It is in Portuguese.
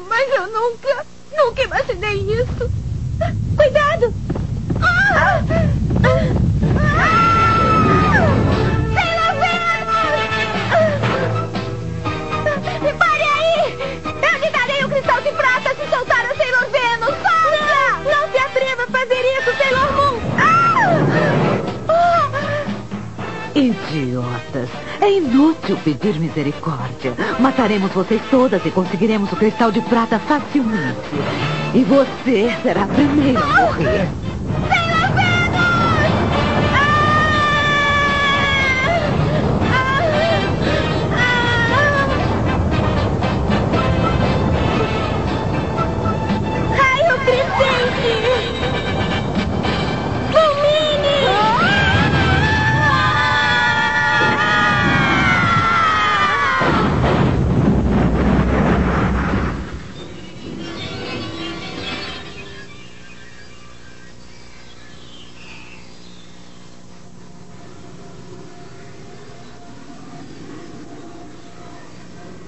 Mas eu nunca imaginei isso. Cuidado! Sailor Venus! Pare aí! Eu lhe darei o cristal de prata se soltar a Sailor Venus! Solta! Não se atreva a fazer isso, Sailor Moon! Idiotas! É inútil pedir misericórdia. Mataremos vocês todas e conseguiremos o cristal de prata facilmente. E você será a primeira a morrer.